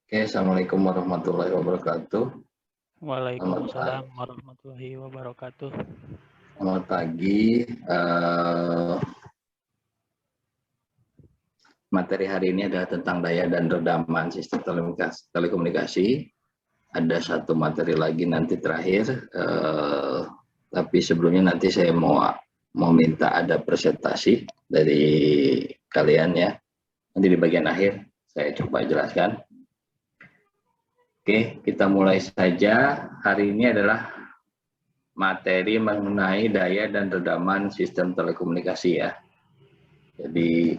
Oke, assalamualaikum warahmatullahi wabarakatuh. Selamat Waalaikumsalam pagi. warahmatullahi wabarakatuh. Selamat pagi. Materi hari ini adalah tentang daya dan redaman sistem telekomunikasi. Ada satu materi lagi nanti terakhir, tapi sebelumnya nanti saya mau minta ada presentasi dari kalian ya. Nanti di bagian akhir saya coba jelaskan. Oke, kita mulai saja. Hari ini adalah materi mengenai daya dan redaman sistem telekomunikasi ya. Jadi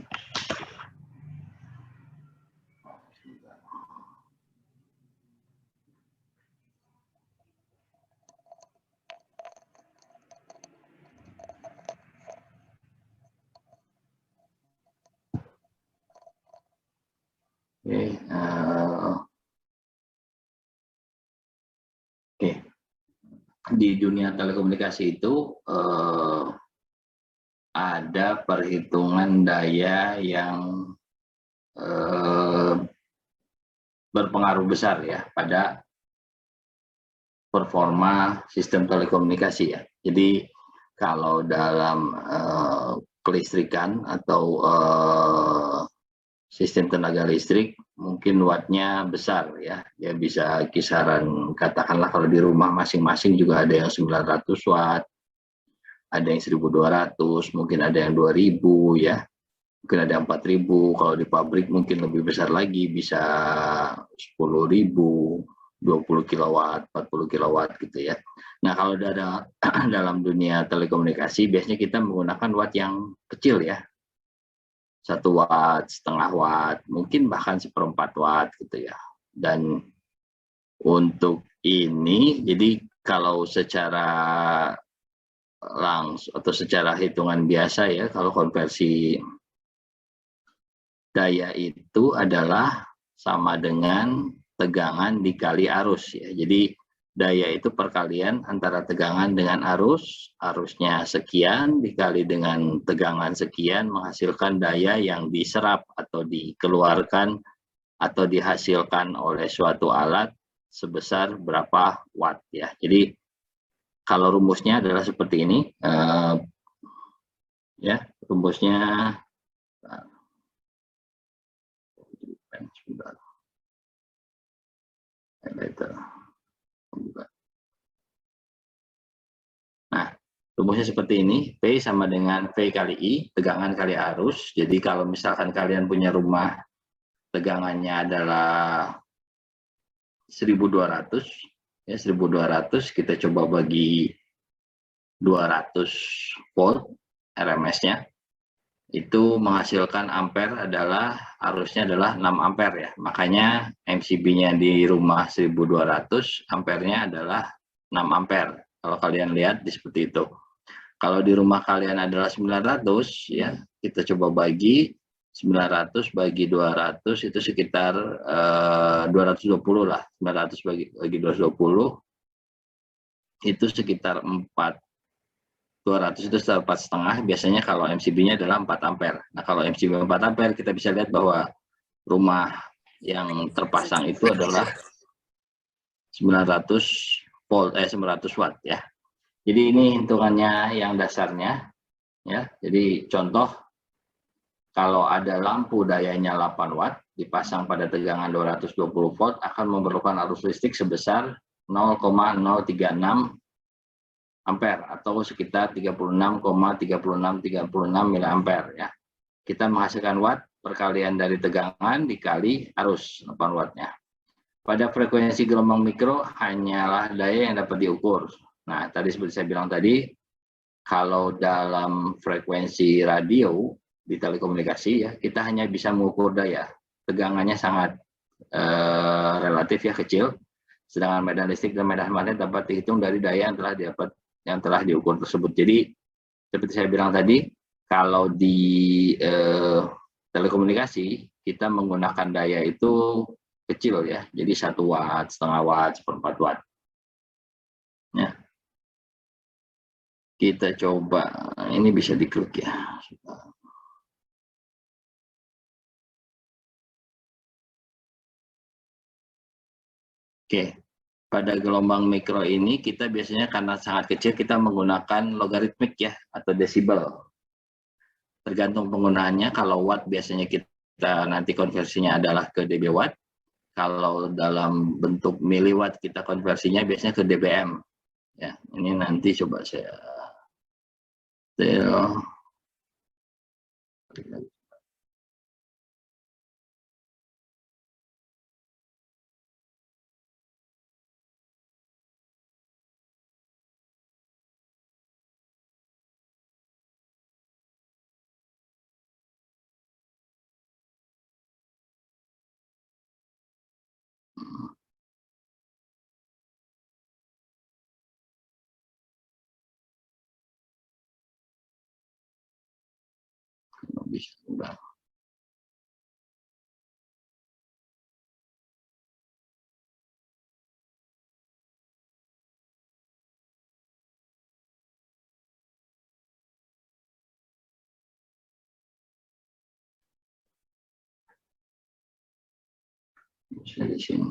oke, di dunia telekomunikasi itu ada perhitungan daya yang berpengaruh besar ya pada performa sistem telekomunikasi ya. Jadi kalau dalam kelistrikan atau sistem tenaga listrik mungkin wattnya besar ya, dia bisa kisaran katakanlah kalau di rumah masing-masing juga ada yang 900 watt, ada yang 1200, mungkin ada yang 2000 ya, mungkin ada yang 4000, kalau di pabrik mungkin lebih besar lagi, bisa 10.000, 20 kilowatt, 40 kilowatt gitu ya. Nah kalau dalam dunia telekomunikasi biasanya kita menggunakan watt yang kecil ya, 1 watt, setengah watt, mungkin bahkan 1/4 watt gitu ya. Dan untuk ini, jadi kalau secara langsung atau secara hitungan biasa ya, kalau konversi daya itu adalah sama dengan tegangan dikali arus ya. Jadi daya itu perkalian antara tegangan dengan arus, arusnya sekian dikali dengan tegangan sekian menghasilkan daya yang diserap atau dikeluarkan atau dihasilkan oleh suatu alat sebesar berapa watt ya. Jadi kalau rumusnya adalah seperti ini, ya rumusnya. Nah, rumusnya seperti ini, P sama dengan V kali I, tegangan kali arus. Jadi kalau misalkan kalian punya rumah, tegangannya adalah 1200, ya 1200 kita coba bagi 200 volt RMS-nya, itu menghasilkan ampere adalah, arusnya adalah 6 ampere ya. Makanya MCB-nya di rumah 1200, ampernya adalah 6 ampere. Kalau kalian lihat di seperti itu. Kalau di rumah kalian adalah 900 ya, kita coba bagi 900 bagi 200 itu sekitar 220 lah. 900 bagi 220 itu sekitar 200 itu sekitar 4,5. Biasanya kalau MCB-nya adalah 4 ampere. Nah, kalau MCB 4 ampere kita bisa lihat bahwa rumah yang terpasang itu adalah 900 volt 900 watt ya. Jadi ini hitungannya yang dasarnya ya. Jadi contoh, kalau ada lampu dayanya 8 watt dipasang pada tegangan 220 volt akan memerlukan arus listrik sebesar 0,036 ampere atau sekitar 36,3636 miliampere ya. Kita menghasilkan watt perkalian dari tegangan dikali arus 8 wattnya. Pada frekuensi gelombang mikro hanyalah daya yang dapat diukur. Nah, tadi seperti saya bilang tadi, kalau dalam frekuensi radio di telekomunikasi ya, kita hanya bisa mengukur daya. Tegangannya sangat relatif ya, kecil. Sedangkan medan listrik dan medan magnet dapat dihitung dari daya yang telah diukur tersebut. Jadi seperti saya bilang tadi, kalau di telekomunikasi kita menggunakan daya itu kecil ya, jadi 1 watt, setengah watt, 1/4 watt. Ya. Kita coba, ini bisa diklik ya. Oke, pada gelombang mikro ini kita biasanya karena sangat kecil kita menggunakan logaritmik ya atau desibel. Tergantung penggunaannya, kalau watt biasanya kita nanti konversinya adalah ke dB watt. Kalau dalam bentuk miliwatt kita konversinya biasanya ke dBm. Ya, ini nanti coba saya bisa. Bisa di sini.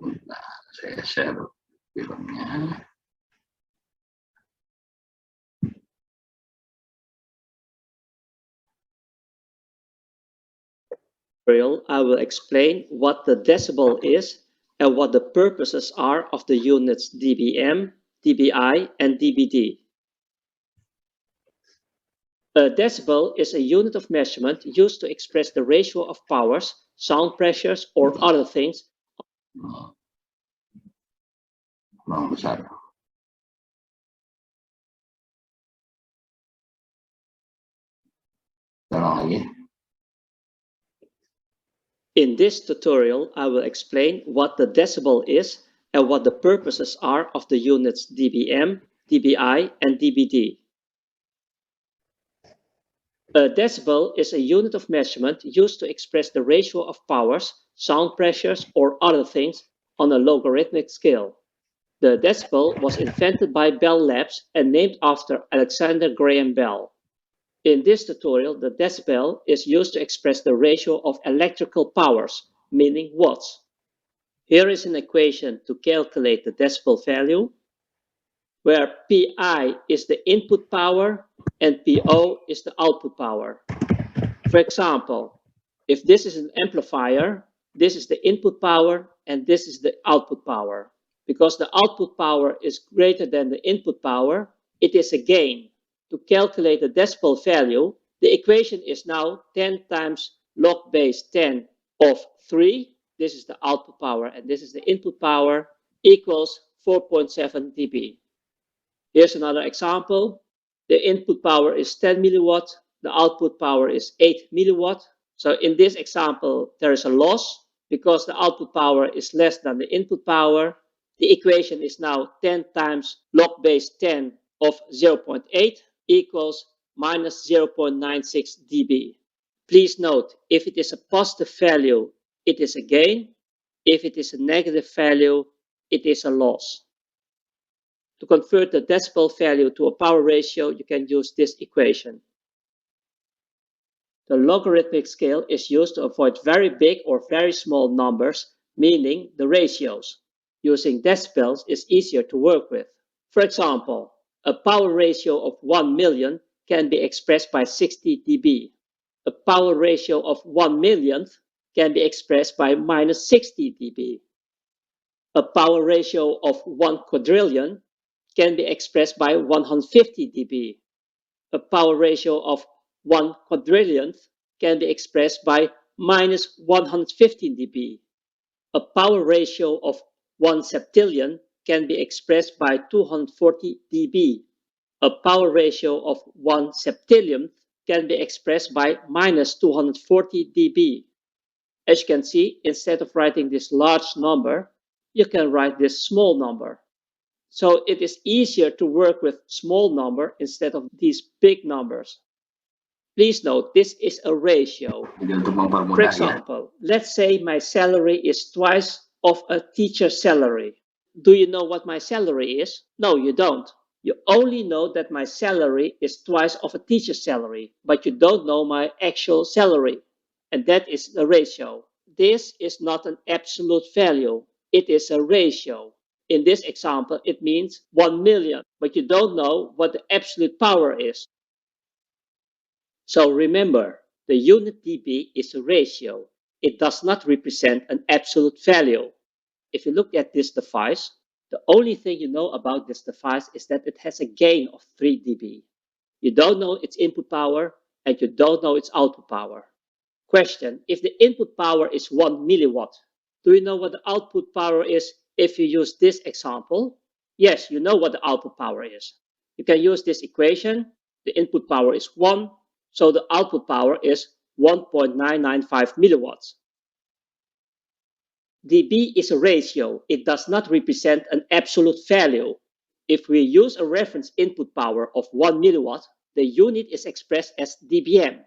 Nah, saya share filmnya. I will explain what the decibel is and what the purposes are of the units dBm, dBi, and dBd. A decibel is a unit of measurement used to express the ratio of powers, sound pressures, or other things. Besar. Tolong lagi. In this tutorial, I will explain what the decibel is and what the purposes are of the units dBm, dBi, and dBd. A decibel is a unit of measurement used to express the ratio of powers, sound pressures, or other things on a logarithmic scale. The decibel was invented by Bell Labs and named after Alexander Graham Bell. In this tutorial, the decibel is used to express the ratio of electrical powers, meaning watts. Here is an equation to calculate the decibel value, where Pi is the input power and Po is the output power. For example, if this is an amplifier, this is the input power and this is the output power. Because the output power is greater than the input power, it is a gain. To calculate the decibel value, the equation is now 10 times log base 10 of 3. This is the output power and this is the input power, equals 4.7 dB. Here's another example. The input power is 10 milliwatt. The output power is 8 milliwatt. So in this example, there is a loss because the output power is less than the input power. The equation is now 10 times log base 10 of 0.8 equals minus 0.96 dB. Please note, if it is a positive value, it is a gain. If it is a negative value, it is a loss. To convert the decibel value to a power ratio, you can use this equation. The logarithmic scale is used to avoid very big or very small numbers, meaning the ratios. Using decibels is easier to work with. For example, a power ratio of 1 million can be expressed by 60 dB. A power ratio of 1 millionth can be expressed by minus 60 dB. A power ratio of 1 quadrillion can be expressed by 150 dB. A power ratio of 1 quadrillionth can be expressed by minus 115 dB. A power ratio of 1 septillion can be expressed by 240 dB. A power ratio of 1 septillion can be expressed by minus 240 dB. As you can see, instead of writing this large number, you can write this small number. So it is easier to work with small number instead of these big numbers. Please note, this is a ratio. Jadi untuk For mempermudah ya. example, let's say my salary is twice of a teacher's salary. Do you know what my salary is? No, you don't. You only know that my salary is twice of a teacher's salary, but you don't know my actual salary. And that is the ratio. This is not an absolute value. It is a ratio. In this example, it means 1 million, but you don't know what the absolute power is. So remember, the unit dB is a ratio. It does not represent an absolute value. If you look at this device, the only thing you know about this device is that it has a gain of 3 dB. You don't know its input power and you don't know its output power. Question, if the input power is 1 milliwatt, do you know what the output power is if you use this example? Yes, you know what the output power is. You can use this equation. The input power is 1, so the output power is 1.995 milliwatts. dB is a ratio. It does not represent an absolute value. If we use a reference input power of 1 milliwatt, the unit is expressed as dBm.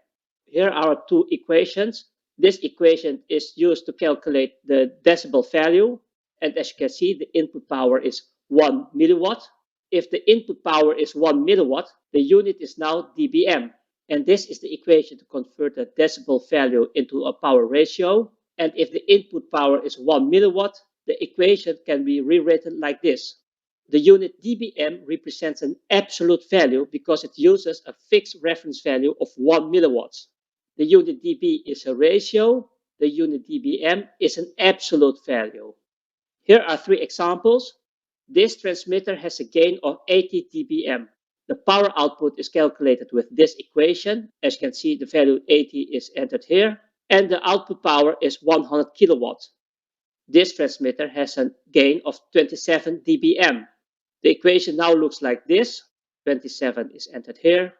Here are two equations. This equation is used to calculate the decibel value. And as you can see, the input power is 1 milliwatt. If the input power is 1 milliwatt, the unit is now dBm. And this is the equation to convert the decibel value into a power ratio. And if the input power is 1 milliwatt, the equation can be rewritten like this. The unit dBm represents an absolute value because it uses a fixed reference value of 1 milliwatts. The unit dB is a ratio. The unit dBm is an absolute value. Here are three examples. This transmitter has a gain of 80 dBm. The power output is calculated with this equation. As you can see, the value 80 is entered here. And the output power is 100 kilowatts. This transmitter has a gain of 27 dBm. The equation now looks like this. 27 is entered here.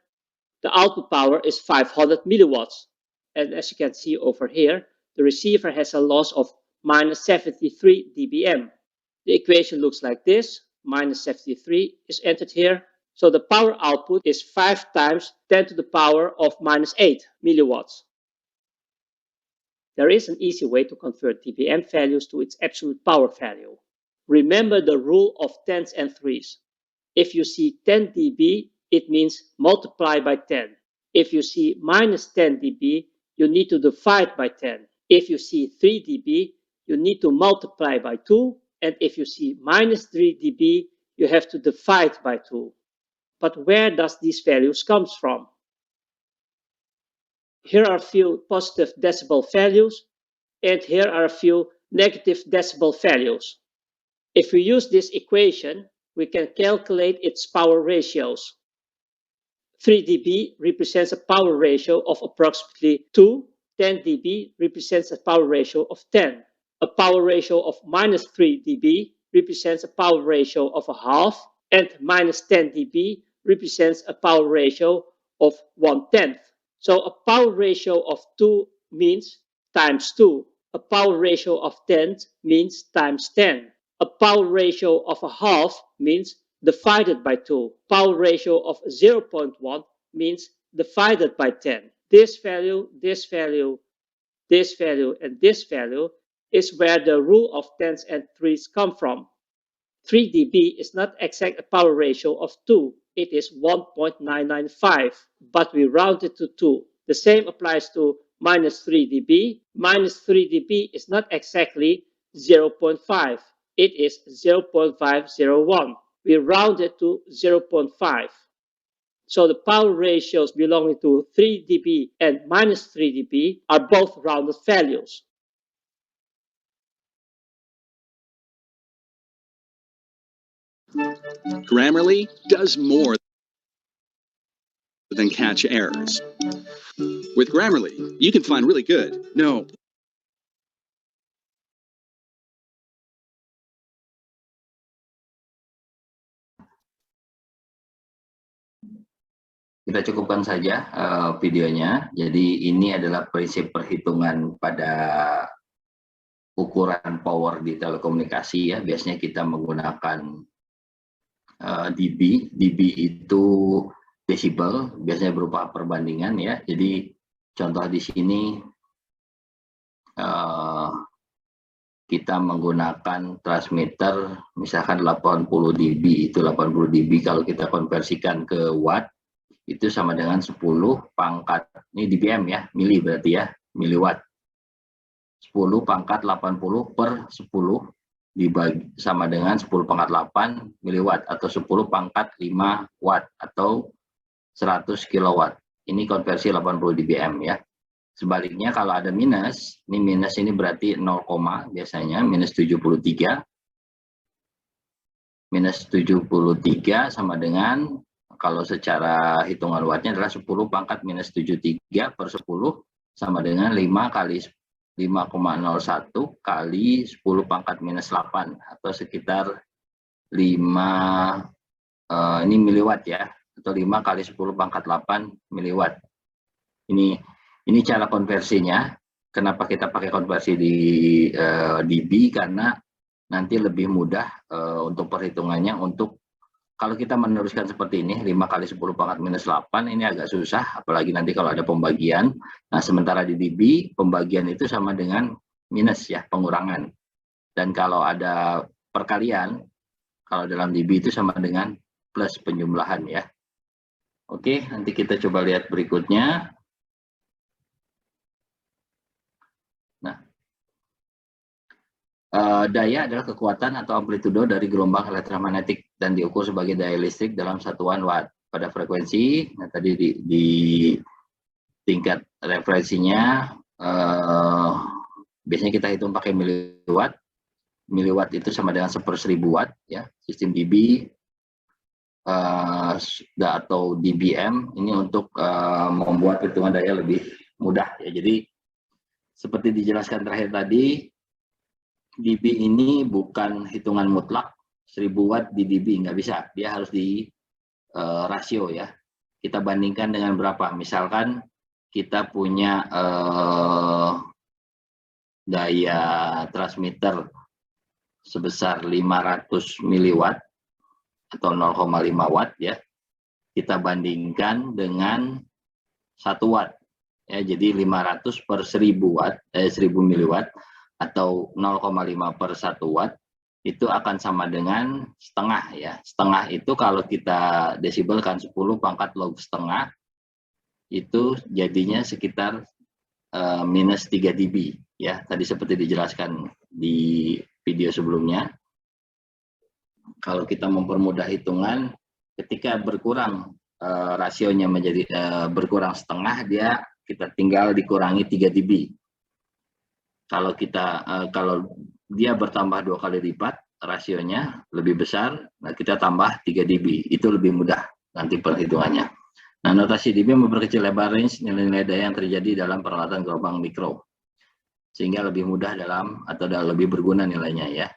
The output power is 500 milliwatts. And as you can see over here, the receiver has a loss of minus 73 dBm. The equation looks like this. Minus 73 is entered here. So the power output is 5 times 10 to the power of minus 8 milliwatts. There is an easy way to convert dBm values to its absolute power value. Remember the rule of tens and threes. If you see 10 dB, it means multiply by 10. If you see minus 10 dB, you need to divide by 10. If you see 3 dB, you need to multiply by 2. And if you see minus 3 dB, you have to divide by 2. But where does these values come from? Here are a few positive decibel values, and here are a few negative decibel values. If we use this equation, we can calculate its power ratios. 3 dB represents a power ratio of approximately 2. 10 dB represents a power ratio of 10. A power ratio of minus 3 dB represents a power ratio of a half, and minus 10 dB represents a power ratio of 1/10. So a power ratio of 2 means times 2. A power ratio of 10 means times 10. A power ratio of a half means divided by 2. Power ratio of 0.1 means divided by 10. This value, this value, this value, and this value is where the rule of tens and threes come from. 3 dB is not exact a power ratio of 2. It is 1.995, but we round it to 2. The same applies to minus 3 dB. Minus 3 dB is not exactly 0.5. It is 0.501. We round it to 0.5. So the power ratios belonging to 3 dB and minus 3 dB are both rounded values. Grammarly does more than catch errors. With Grammarly, you can find really good, no, kita cukupkan saja videonya. Jadi ini adalah prinsip perhitungan pada ukuran power di telekomunikasi ya. Biasanya kita menggunakan dB. dB itu desibel, biasanya berupa perbandingan ya. Jadi contoh di sini kita menggunakan transmitter misalkan 80 dB, itu 80 dB kalau kita konversikan ke watt itu sama dengan 10 pangkat, ini dBm ya, mili berarti ya, miliwatt. 10 pangkat 80 per 10 dibagi sama dengan 10 pangkat 8 miliwatt atau 10 pangkat 5 watt atau 100 kilowatt. Ini konversi 80 dBm ya. Sebaliknya kalau ada minus, ini minus ini berarti 0, biasanya minus 73. Minus 73 sama dengan, kalau secara hitungan wattnya adalah 10 pangkat minus 73 per 10 sama dengan 5 kali 5,01 kali 10 pangkat minus 8 atau sekitar 5 ini miliwatt ya, atau 5 kali 10 pangkat 8 miliwatt. Ini cara konversinya. Kenapa kita pakai konversi di dB? Karena nanti lebih mudah untuk perhitungannya. Untuk kalau kita meneruskan seperti ini, 5 kali 10 pangkat minus 8, ini agak susah, apalagi nanti kalau ada pembagian. Nah, sementara di dB, pembagian itu sama dengan minus ya, pengurangan. Dan kalau ada perkalian, kalau dalam dB itu sama dengan plus penjumlahan ya. Oke, nanti kita coba lihat berikutnya. Nah, daya adalah kekuatan atau amplitudo dari gelombang elektromagnetik dan diukur sebagai daya listrik dalam satuan watt pada frekuensi. Nah, tadi di tingkat referensinya biasanya kita hitung pakai miliwatt. Miliwatt itu sama dengan 1/1000 watt ya. Sistem dB atau dBm ini untuk membuat hitungan daya lebih mudah ya. Jadi seperti dijelaskan terakhir tadi, dB ini bukan hitungan mutlak, 1000 watt di dB, nggak bisa. Dia harus di rasio ya. Kita bandingkan dengan berapa. Misalkan kita punya daya transmitter sebesar 500 miliwatt atau 0,5 watt ya. Kita bandingkan dengan 1 watt. Ya, jadi 500 per 1000 watt, 1000 miliwatt atau 0,5 per 1 watt itu akan sama dengan setengah ya. Setengah itu kalau kita desibelkan 10 pangkat log setengah itu jadinya sekitar minus 3 dB ya. Tadi seperti dijelaskan di video sebelumnya. Kalau kita mempermudah hitungan, ketika berkurang rasionya menjadi berkurang setengah, kita tinggal dikurangi 3 dB. Kalau dia bertambah 2 kali lipat rasionya lebih besar, nah kita tambah 3 dB. Itu lebih mudah nanti perhitungannya. Nah, notasi dB memperkecil lebar range nilai-nilai daya yang terjadi dalam peralatan gelombang mikro, sehingga lebih mudah lebih berguna nilainya ya.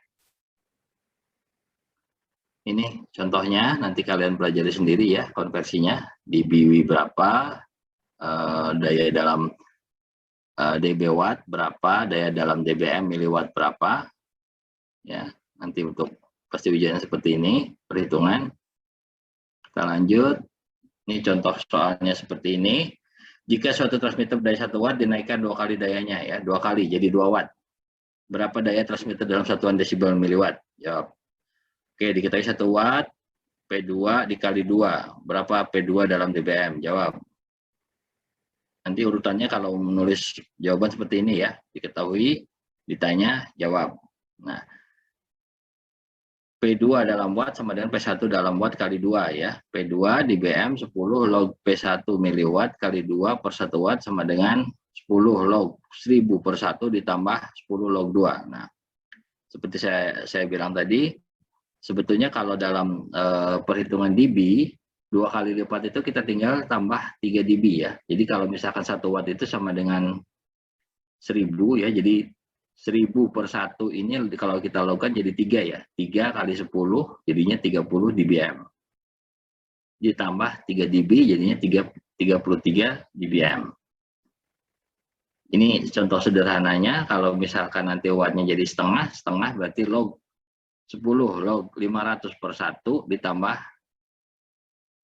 Ini contohnya, nanti kalian pelajari sendiri ya konversinya. dB berapa, daya dalam dB watt berapa, daya dalam dBm miliwatt berapa. Ya, nanti untuk pasti ujiannya seperti ini, perhitungan. Kita lanjut. Ini contoh soalnya seperti ini. Jika suatu transmitter daya 1 watt dinaikkan 2 kali dayanya ya, 2 kali jadi 2 watt. Berapa daya transmitter dalam satuan desibel miliwatt? Jawab. Oke, diketahui 1 watt, P2 dikali 2. Berapa P2 dalam dBm? Jawab. Nanti urutannya kalau menulis jawaban seperti ini ya, diketahui, ditanya, jawab. Nah, P2 dalam watt sama dengan P1 dalam watt kali 2 ya. P2 dBm 10 log P1 miliwatt kali 2 per 1 watt sama dengan 10 log 1000 per 1 ditambah 10 log 2. Nah, seperti saya bilang tadi, sebetulnya kalau dalam perhitungan dB, 2 kali lipat itu kita tinggal tambah 3 dB ya. Jadi kalau misalkan 1 watt itu sama dengan 1000 ya, jadi 1000 per 1 ini kalau kita lakukan jadi 3 ya. 3 kali 10 jadinya 30 dBm. Ditambah 3 dB jadinya 33 dBm. Ini contoh sederhananya, kalau misalkan nanti wattnya jadi setengah berarti log 10 log 500 per 1 ditambah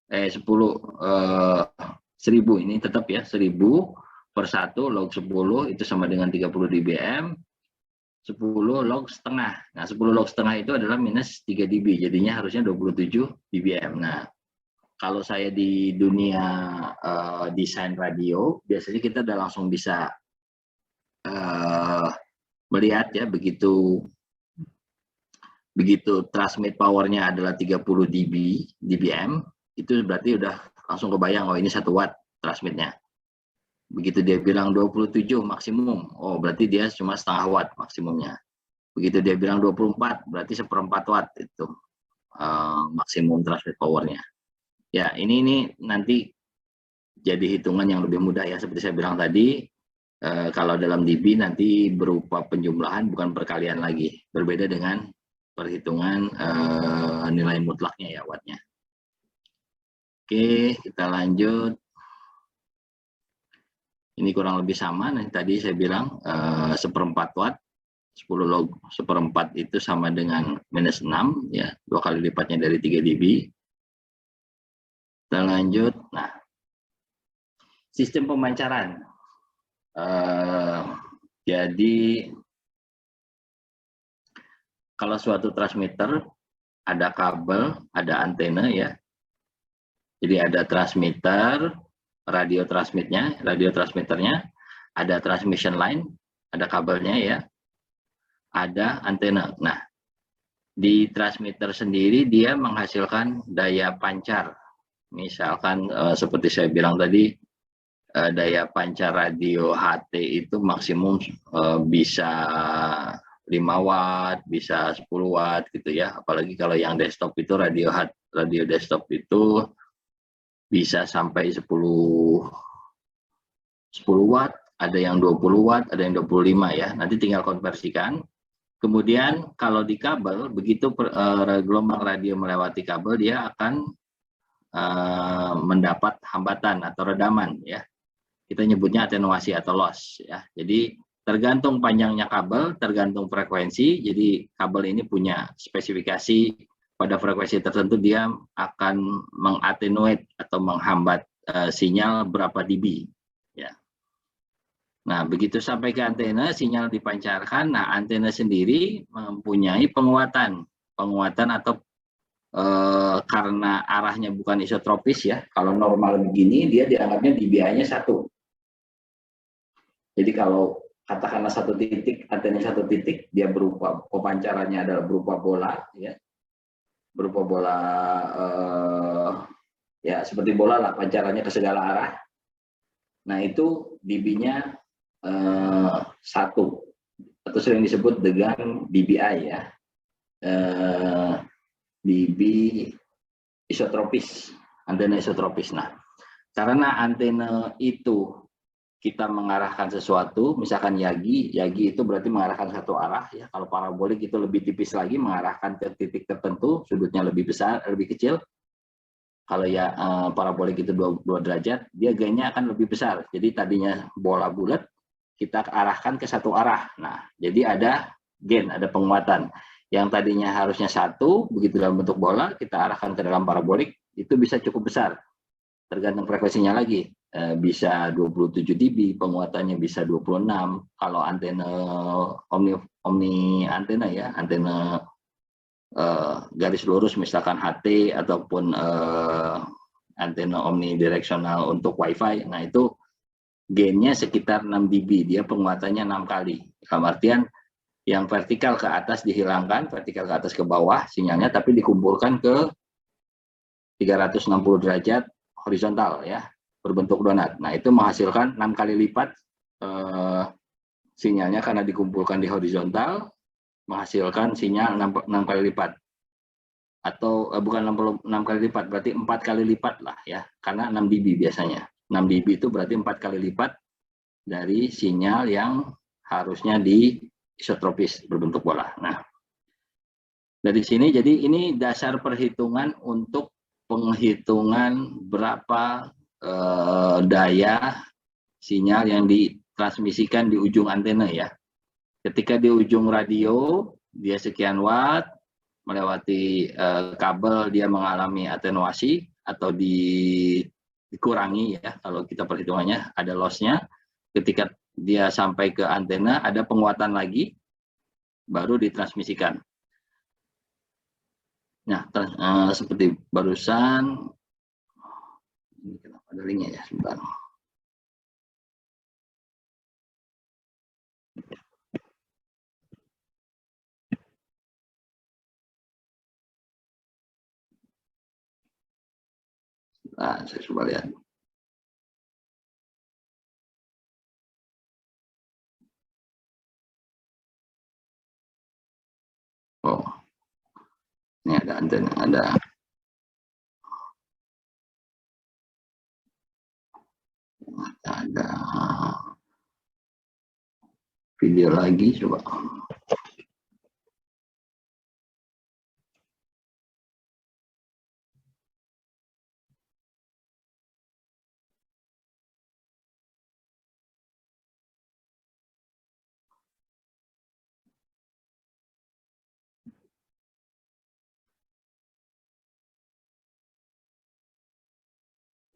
10 1000 ini tetap ya 1000 per 1 log 10 itu sama dengan 30 dBm. 10 log setengah. Nah 10 log setengah itu adalah minus 3 dB, jadinya harusnya 27 dBm. Nah kalau saya di dunia desain radio, biasanya kita udah langsung bisa melihat ya, begitu transmit powernya adalah 30 dBm, itu berarti udah langsung kebayang, oh ini 1 watt transmitnya. Begitu dia bilang 27 maksimum, oh berarti dia cuma setengah watt maksimumnya. Begitu dia bilang 24, berarti 1/4 watt itu maksimum transmit powernya. Ya ini nanti jadi hitungan yang lebih mudah ya, seperti saya bilang tadi. Kalau dalam dB nanti berupa penjumlahan bukan perkalian lagi, berbeda dengan perhitungan nilai mutlaknya ya, wattnya. Oke, kita lanjut. Ini kurang lebih sama. Nah, tadi saya bilang 1/4 watt, 10 log 1/4 itu sama dengan minus 6 ya, 2 kali lipatnya dari 3 dB. Kita lanjut. Nah, sistem pemancaran. Jadi kalau suatu transmitter ada kabel, ada antena ya. Jadi ada transmitter, radio transmitternya, ada transmission line, ada kabelnya ya, ada antena. Nah, di transmitter sendiri dia menghasilkan daya pancar. Misalkan seperti saya bilang tadi, daya pancar radio HT itu maksimum bisa 5 watt, bisa 10 watt gitu ya. Apalagi kalau yang desktop itu radio desktop itu bisa sampai 10 watt, ada yang 20 watt, ada yang 25 ya. Nanti tinggal konversikan. Kemudian kalau di kabel, begitu gelombang radio melewati kabel, dia akan mendapat hambatan atau redaman ya. Kita nyebutnya atenuasi atau loss ya. Jadi tergantung panjangnya kabel, tergantung frekuensi. Jadi kabel ini punya spesifikasi, pada frekuensi tertentu dia akan mengatenuate atau menghambat sinyal berapa dB ya. Nah, begitu sampai ke antena, sinyal dipancarkan. Nah, antena sendiri mempunyai penguatan atau karena arahnya bukan isotropis ya. Kalau normal begini dia dianggapnya dBi-nya 1. Jadi kalau katakanlah satu titik, antena satu titik, dia berupa pemancarannya adalah berupa bola ya. Berupa bola ya seperti bola lah, pancarannya ke segala arah. Nah, itu dB-nya 1 atau sering disebut dengan dBi ya. dB isotropis, antena isotropis. Nah, karena antena itu kita mengarahkan sesuatu, misalkan yagi itu berarti mengarahkan satu arah ya. Kalau parabolik itu lebih tipis lagi, mengarahkan ke titik tertentu, sudutnya lebih besar, lebih kecil. Kalau ya parabolik itu 2 derajat, dia gainnya akan lebih besar. Jadi tadinya bola bulat, kita arahkan ke satu arah. Nah, jadi ada gain, ada penguatan. Yang tadinya harusnya 1, begitu dalam bentuk bola, kita arahkan ke dalam parabolik, itu bisa cukup besar. Tergantung frekuensinya lagi. Bisa 27 dB, penguatannya bisa 26. Kalau antena omni antena ya, antena garis lurus misalkan HT ataupun antena omnidireksional untuk WiFi, nah itu gainnya sekitar 6 dB, dia penguatannya 6 kali. Dalam artian yang vertikal ke atas dihilangkan, vertikal ke atas ke bawah sinyalnya, tapi dikumpulkan ke 360 derajat horizontal ya, berbentuk donat. Nah, itu menghasilkan 6 kali lipat sinyalnya karena dikumpulkan di horizontal, menghasilkan sinyal 6 kali lipat. atau bukan 6 kali lipat, berarti 4 kali lipat lah ya, karena 6 dB biasanya. 6 dB itu berarti 4 kali lipat dari sinyal yang harusnya di isotropis berbentuk bola. Nah, dari sini jadi ini dasar perhitungan untuk penghitungan berapa daya sinyal yang ditransmisikan di ujung antena ya. Ketika di ujung radio dia sekian watt, melewati kabel dia mengalami atenuasi atau dikurangi ya, kalau kita perhitungannya ada lossnya. Ketika dia sampai ke antena ada penguatan lagi, baru ditransmisikan. Nah, seperti barusan, ini kenapa ada linknya ya, sebentar. Nah, saya coba lihat. Oh, ini ada antena, ada video lagi, coba.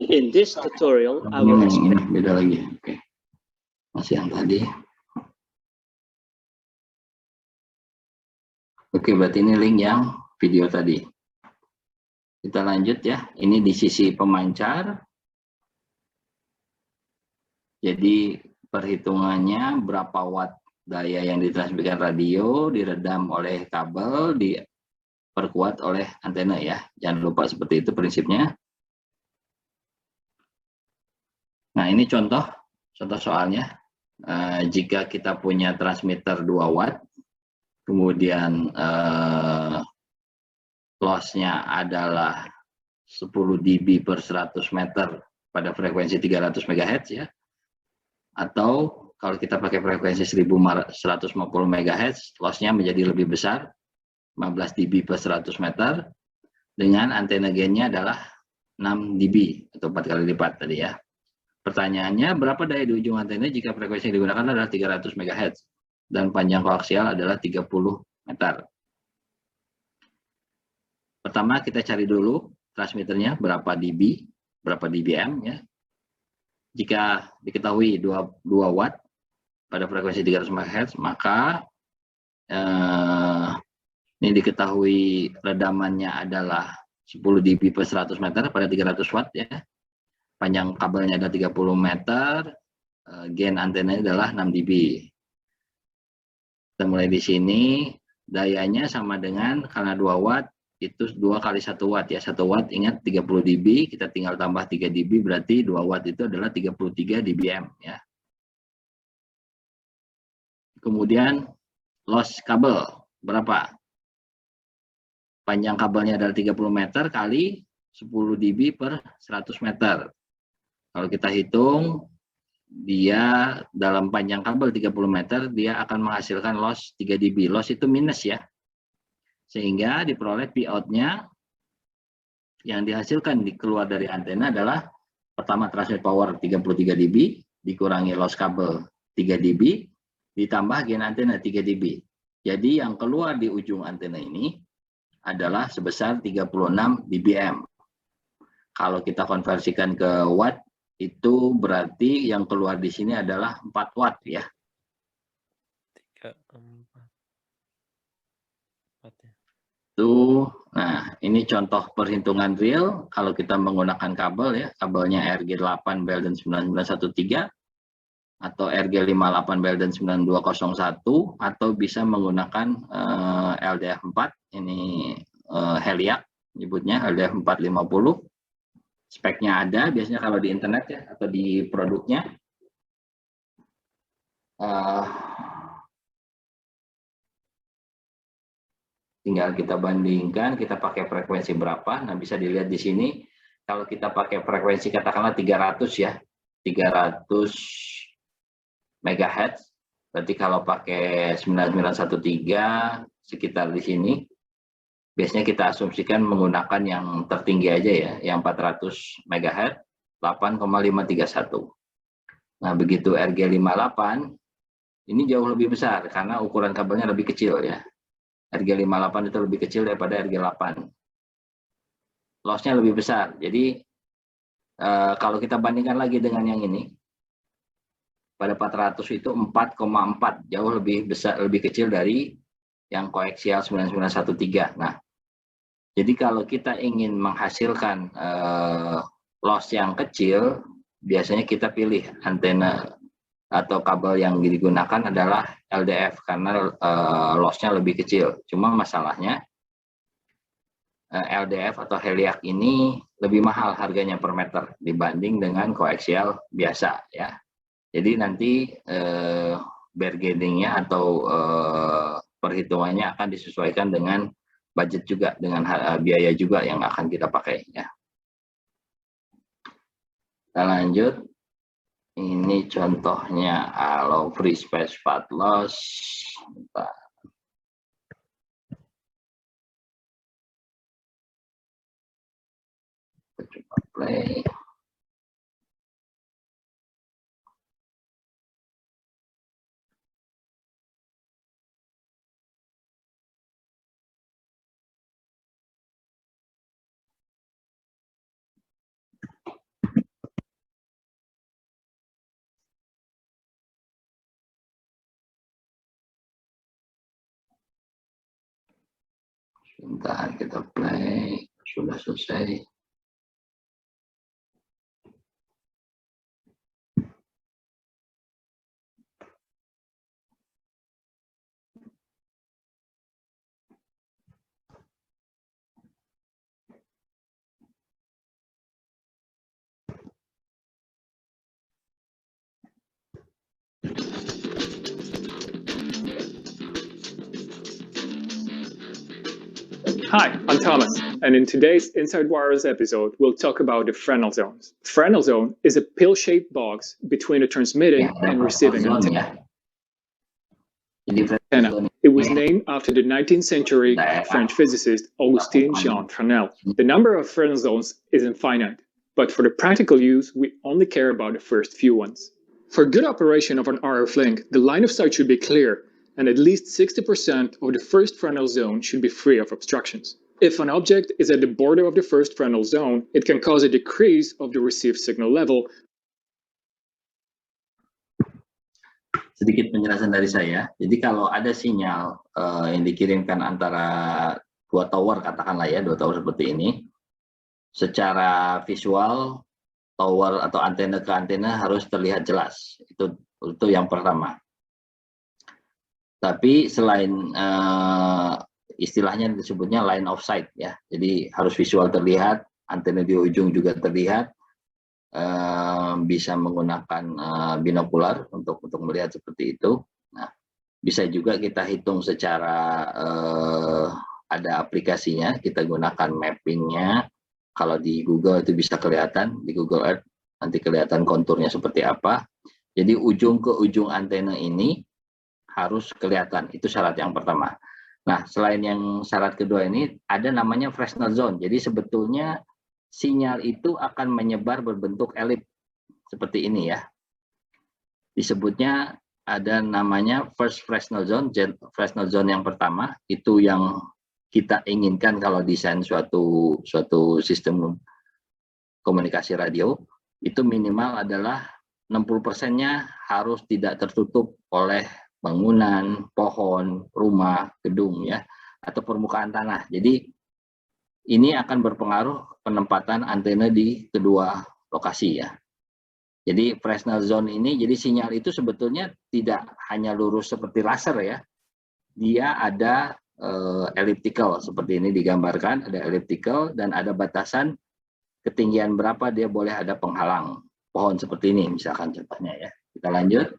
In this tutorial, I will explain. Ini beda lagi. Oke. Masih yang tadi. Oke, berarti ini link yang video tadi. Kita lanjut ya. Ini di sisi pemancar. Jadi perhitungannya berapa watt daya yang ditransmisikan radio diredam oleh kabel, diperkuat oleh antena ya. Jangan lupa seperti itu prinsipnya. Nah, ini contoh soalnya. Jika kita punya transmitter 2 watt, kemudian loss-nya adalah 10 dB per 100 meter pada frekuensi 300 MHz ya. Atau kalau kita pakai frekuensi 1150 MHz, loss-nya menjadi lebih besar, 15 dB per 100 meter, dengan antena gain-nya adalah 6 dB atau 4 kali lipat tadi ya. Pertanyaannya, berapa daya di ujung antena jika frekuensi yang digunakan adalah 300 MHz dan panjang koaksial adalah 30 meter. Pertama kita cari dulu transmitternya berapa dB, berapa dBm ya. Jika diketahui 2 watt pada frekuensi 300 MHz, maka ini diketahui redamannya adalah 10 dB per 100 meter pada 300 watt ya. Panjang kabelnya ada 30 meter, gain antenanya adalah 6 dB. Kita mulai di sini, dayanya sama dengan, karena 2 watt, itu 2 kali 1 watt ya. 1 watt ingat 30 dB, kita tinggal tambah 3 dB, berarti 2 watt itu adalah 33 dBm ya. Kemudian, loss kabel, berapa? Panjang kabelnya adalah 30 meter kali 10 dB per 100 meter. Kalau kita hitung, dia dalam panjang kabel 30 meter, dia akan menghasilkan loss 3 dB. Loss itu minus ya. Sehingga diperoleh Pout-nya yang dihasilkan keluar dari antena adalah pertama transmit power 33 dB, dikurangi loss kabel 3 dB, ditambah gain antena 3 dB. Jadi yang keluar di ujung antena ini adalah sebesar 36 dBm. Kalau kita konversikan ke watt, itu berarti yang keluar di sini adalah 4 watt ya. 3, 4 ya. Tuh, nah ini contoh perhitungan real kalau kita menggunakan kabel ya, kabelnya RG8 Belden 9913 atau RG58 Belden 9201 atau bisa menggunakan LDF4 ini Heliac nyebutnya LDF450. Speknya ada biasanya kalau di internet ya atau di produknya. tinggal kita bandingkan, kita pakai frekuensi berapa. Nah, bisa dilihat di sini, kalau kita pakai frekuensi katakanlah 300 ya, 300 MHz. Berarti kalau pakai 9913 sekitar di sini, biasanya kita asumsikan menggunakan yang tertinggi aja ya, yang 400 MHz, 8,531. Nah, begitu RG58, ini jauh lebih besar karena ukuran kabelnya lebih kecil ya. RG58 itu lebih kecil daripada RG8. Loss-nya lebih besar. Jadi, kalau kita bandingkan lagi dengan yang ini, pada 400 itu 4,4, jauh lebih besar, lebih kecil dari yang koaksial 9913. Nah, jadi kalau kita ingin menghasilkan loss yang kecil, biasanya kita pilih antena atau kabel yang digunakan adalah LDF karena loss-nya lebih kecil. Cuma masalahnya LDF atau heliak ini lebih mahal harganya per meter dibanding dengan koaksial biasa ya. Jadi nanti bargainingnya atau perhitungannya akan disesuaikan dengan budget juga, dengan biaya juga yang akan kita pakai ya. Kita lanjut. Ini contohnya allow free space path loss. Kita coba play. Sebentar kita play, sudah selesai. Hi, I'm Thomas, and in today's Inside Wireless episode, we'll talk about the Fresnel zones. Fresnel zone is a pill-shaped box between the transmitting and receiving antenna. It was named after the 19th century French physicist Augustin Jean Fresnel. The number of Fresnel zones is infinite, but for the practical use, we only care about the first few ones. For good operation of an RF link, the line of sight should be clear, and at least 60% of the first Fresnel zone should be free of obstructions. If an object is at the border of the first Fresnel zone, it can cause a decrease of the received signal level. Sedikit penjelasan dari saya. Jadi kalau ada sinyal yang dikirimkan antara dua tower, katakanlah ya, dua tower seperti ini, secara visual tower atau antena ke antena harus terlihat jelas. Itu yang pertama. Tapi selain istilahnya disebutnya line of sight ya, jadi harus visual terlihat, antena di ujung juga terlihat, bisa menggunakan binokular untuk melihat seperti itu. Nah, bisa juga kita hitung secara ada aplikasinya, kita gunakan mappingnya. Kalau di Google itu bisa kelihatan, di Google Earth nanti kelihatan konturnya seperti apa. Jadi ujung ke ujung antena ini harus kelihatan, itu syarat yang pertama. Nah, selain yang syarat kedua ini, ada namanya Fresnel zone. Jadi sebetulnya sinyal itu akan menyebar berbentuk elip seperti ini ya. Disebutnya ada namanya first Fresnel zone. Fresnel zone yang pertama itu yang kita inginkan kalau desain suatu sistem komunikasi radio, itu minimal adalah 60%-nya harus tidak tertutup oleh bangunan, pohon, rumah, gedung ya, atau permukaan tanah. Jadi ini akan berpengaruh penempatan antena di kedua lokasi ya. Jadi Fresnel zone ini, jadi sinyal itu sebetulnya tidak hanya lurus seperti laser ya. Dia ada elliptical seperti ini digambarkan, ada elliptical dan ada batasan ketinggian berapa dia boleh ada penghalang pohon seperti ini misalkan contohnya ya. Kita lanjut.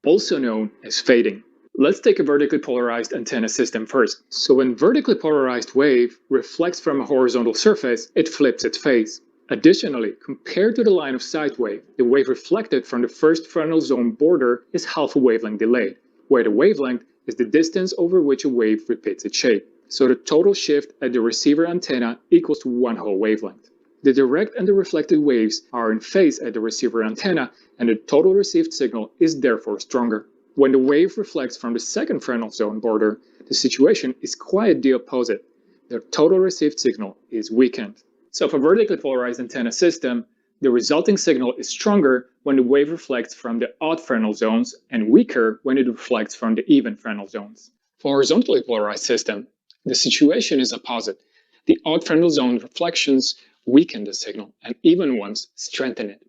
Also known as fading. Let's take a vertically polarized antenna system first. So when vertically polarized wave reflects from a horizontal surface, it flips its phase. Additionally, compared to the line of sight wave, the wave reflected from the first frontal zone border is half a wavelength delayed, where the wavelength is the distance over which a wave repeats its shape. So the total shift at the receiver antenna equals to one whole wavelength. The direct and the reflected waves are in phase at the receiver antenna, and the total received signal is therefore stronger. When the wave reflects from the second frontal zone border, the situation is quite the opposite. The total received signal is weakened. So for vertically polarized antenna system, the resulting signal is stronger when the wave reflects from the odd frontal zones and weaker when it reflects from the even frontal zones. For horizontally polarized system, the situation is opposite. The odd frontal zone reflections weaken the signal and even ones strengthen it.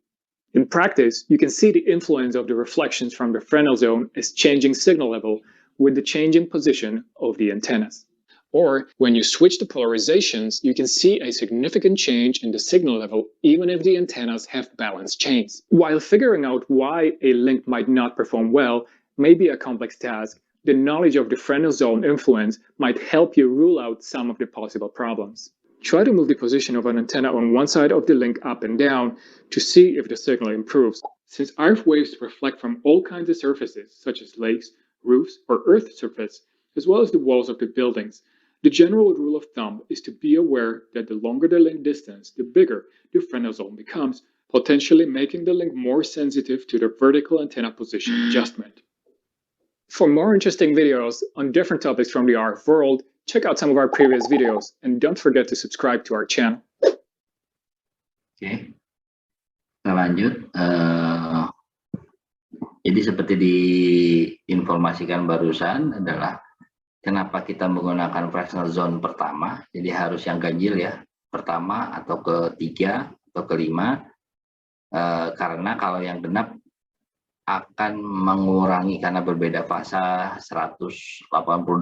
In practice, you can see the influence of the reflections from the frontal zone as changing signal level with the changing position of the antennas. Or when you switch the polarizations, you can see a significant change in the signal level even if the antennas have balanced chains. While figuring out why a link might not perform well may be a complex task, the knowledge of the frontal zone influence might help you rule out some of the possible problems. Try to move the position of an antenna on one side of the link up and down to see if the signal improves. Since RF waves reflect from all kinds of surfaces, such as lakes, roofs, or earth surface, as well as the walls of the buildings, the general rule of thumb is to be aware that the longer the link distance, the bigger the frontal zone becomes, potentially making the link more sensitive to the vertical antenna position adjustment. For more interesting videos on different topics from the RF world, check out some of our previous videos and don't forget to subscribe to our channel. Oke, kita lanjut. Jadi seperti diinformasikan barusan adalah kenapa kita menggunakan Fresnel zone pertama. Jadi harus yang ganjil ya, pertama atau ketiga atau kelima. Karena kalau yang genap akan mengurangi karena berbeda fase 180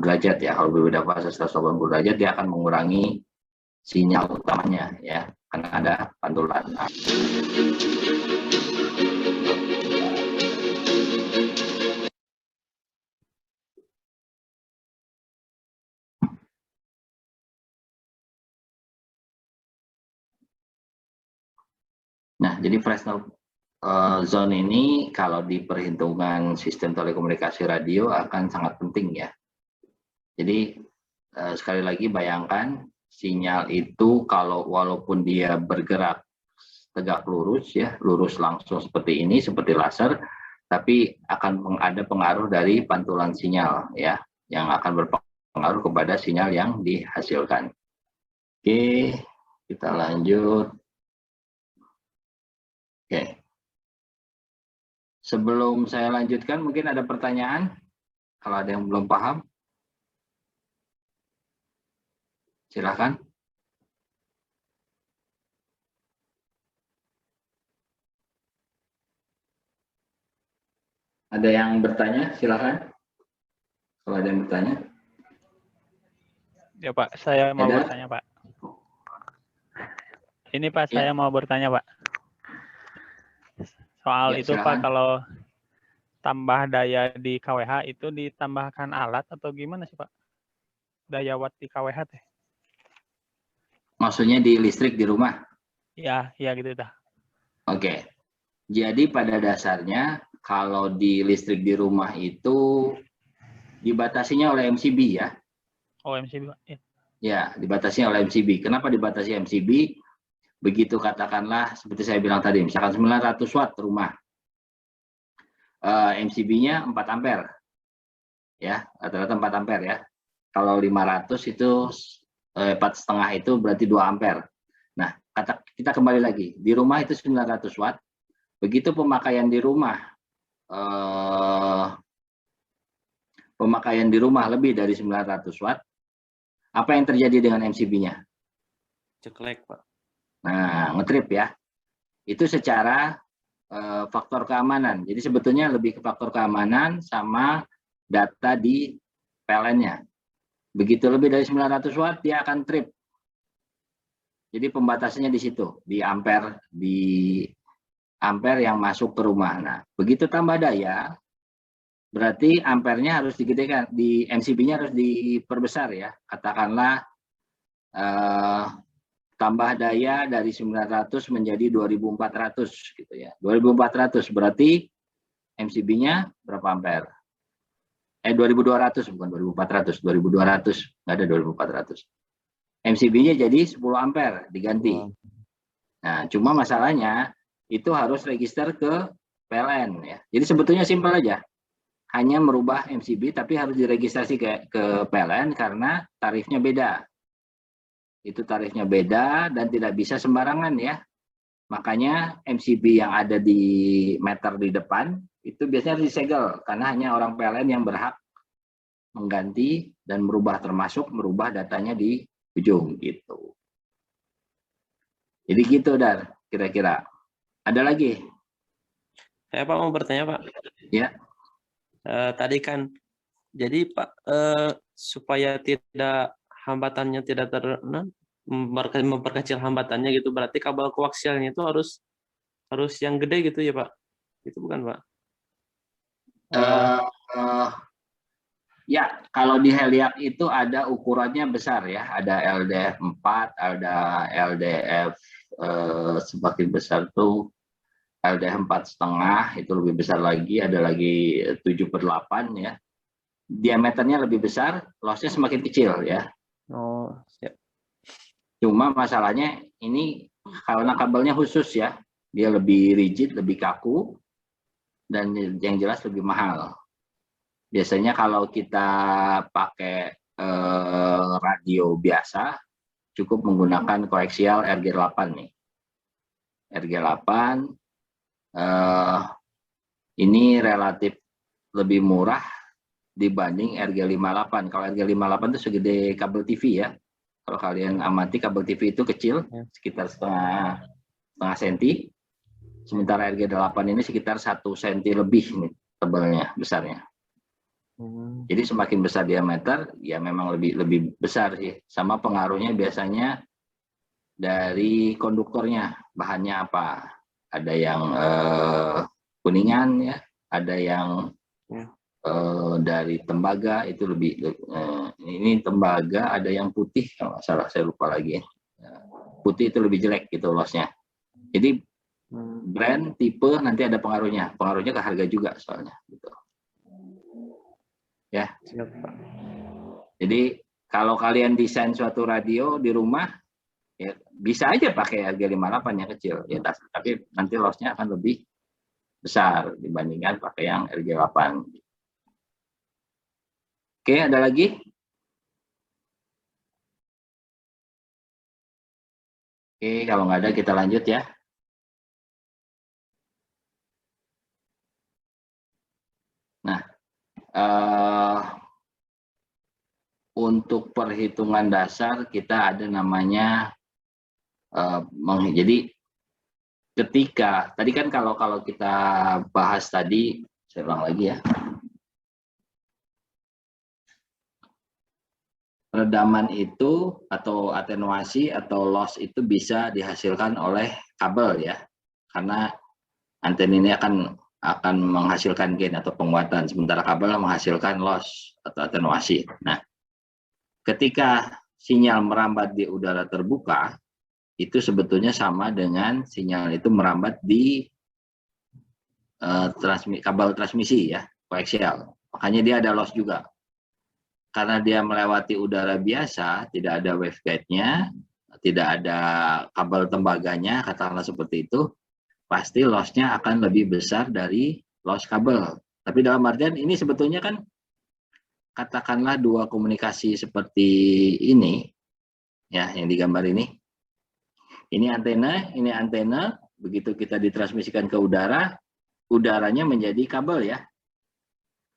derajat ya. Kalau berbeda fase 180 derajat dia akan mengurangi sinyal utamanya ya, karena ada pantulan. Nah, jadi Fresnel zone ini kalau di perhitungan sistem telekomunikasi radio akan sangat penting ya. Jadi sekali lagi bayangkan sinyal itu kalau walaupun dia bergerak tegak lurus ya, lurus langsung seperti ini, seperti laser, tapi akan ada pengaruh dari pantulan sinyal ya, yang akan berpengaruh kepada sinyal yang dihasilkan. Oke, kita lanjut. Oke. Sebelum saya lanjutkan, mungkin ada pertanyaan? Kalau ada yang belum paham, silakan. Ada yang bertanya, silakan. Kalau ada yang bertanya. Ya Pak, saya mau bertanya Pak. Ini Pak, saya mau bertanya Pak. Soal Ya, itu silakan. Pak, kalau tambah daya di KWH itu ditambahkan alat atau gimana sih Pak? Daya watt di KWH teh? Maksudnya di listrik di rumah? Ya, ya gitu dah. Oke. Jadi pada dasarnya kalau di listrik di rumah itu dibatasinya oleh MCB ya. Oh, MCB Pak. Ya. Ya, dibatasinya oleh MCB. Kenapa dibatasi MCB? Begitu katakanlah seperti saya bilang tadi, misalkan 900 watt rumah, MCB-nya 4 ampere, ya rata-rata 4 ampere ya. Kalau 500 itu 4,5 itu berarti 2 ampere. Nah, kita kembali lagi di rumah itu 900 watt. Begitu pemakaian di rumah, lebih dari 900 watt, apa yang terjadi dengan MCB-nya? Ceklek Pak. Nah, ngetrip ya. Itu secara faktor keamanan. Jadi sebetulnya lebih ke faktor keamanan sama data di PLN-nya. Begitu lebih dari 900 watt, dia akan trip. Jadi pembatasannya di situ, di ampere yang masuk ke rumah. Nah, begitu tambah daya, Berarti ampernya harus digedekan, di MCB-nya harus diperbesar ya. Katakanlah tambah daya dari 900 menjadi 2400 gitu ya. 2400 berarti MCB-nya berapa ampere? 2200 bukan 2400, 2200, nggak ada 2400. MCB-nya jadi 10 ampere diganti. Nah, cuma masalahnya itu harus register ke PLN ya. Jadi sebetulnya simpel aja. Hanya merubah MCB tapi harus diregistrasi ke PLN karena tarifnya beda. Itu tarifnya beda dan tidak bisa sembarangan ya. Makanya MCB yang ada di meter di depan itu biasanya harus disegel karena hanya orang PLN yang berhak mengganti dan merubah, termasuk merubah datanya di ujung gitu. Jadi gitu Dar, kira-kira. Ada lagi? Saya Pak mau bertanya Pak. Ya. Tadi kan jadi Pak supaya tidak hambatannya tidak memperkecil hambatannya gitu, berarti kabel koaksialnya itu harus yang gede gitu ya Pak? Itu bukan Pak? Ya, kalau di Heliac itu ada ukurannya besar ya, ada LDF 4, ada LDF semakin besar tuh LDF 4,5 itu lebih besar lagi, ada lagi 7/8 ya. Diameternya lebih besar, lossnya semakin kecil ya. Oh, siap. Cuma masalahnya ini karena kabelnya khusus ya, dia lebih rigid, lebih kaku, dan yang jelas lebih mahal. Biasanya kalau kita pakai radio biasa, cukup menggunakan koaksial RG8 nih. RG8 ini relatif lebih murah dibanding RG58. Kalau RG58 itu segede kabel TV ya. Kalau kalian amati kabel TV itu kecil, sekitar setengah senti. Sementara RG8 ini sekitar 1 senti lebih nih tebalnya, besarnya. Jadi semakin besar diameter, ya memang lebih besar sih. Sama pengaruhnya biasanya dari konduktornya, bahannya apa? Ada yang kuningan ya, ada yang dari tembaga itu lebih ini tembaga, ada yang putih kalau nggak salah, saya lupa lagi. Putih itu lebih jelek gitu lossnya. Jadi brand, tipe nanti ada pengaruhnya ke harga juga soalnya gitu. Ya. Jadi kalau kalian desain suatu radio di rumah ya bisa aja pakai RG58 yang kecil ya, tapi nanti lossnya akan lebih besar dibandingkan pakai yang RG8. Oke, ada lagi? Oke, kalau nggak ada kita lanjut ya. Nah, untuk perhitungan dasar kita ada namanya jadi ketika tadi kan kalau kita bahas tadi, saya ulang lagi ya. Redaman itu atau atenuasi atau loss itu bisa dihasilkan oleh kabel ya, karena antena ini akan menghasilkan gain atau penguatan, sementara kabel menghasilkan loss atau atenuasi. Nah, ketika sinyal merambat di udara terbuka, itu sebetulnya sama dengan sinyal itu merambat di kabel transmisi ya, koaksial. Makanya dia ada loss juga. Karena dia melewati udara biasa, tidak ada waveguide-nya, tidak ada kabel tembaganya, katakanlah seperti itu, pasti loss-nya akan lebih besar dari loss kabel. Tapi dalam artian ini sebetulnya kan, katakanlah dua komunikasi seperti ini, ya yang digambar ini. Ini antena, begitu kita ditransmisikan ke udara, udaranya menjadi kabel ya.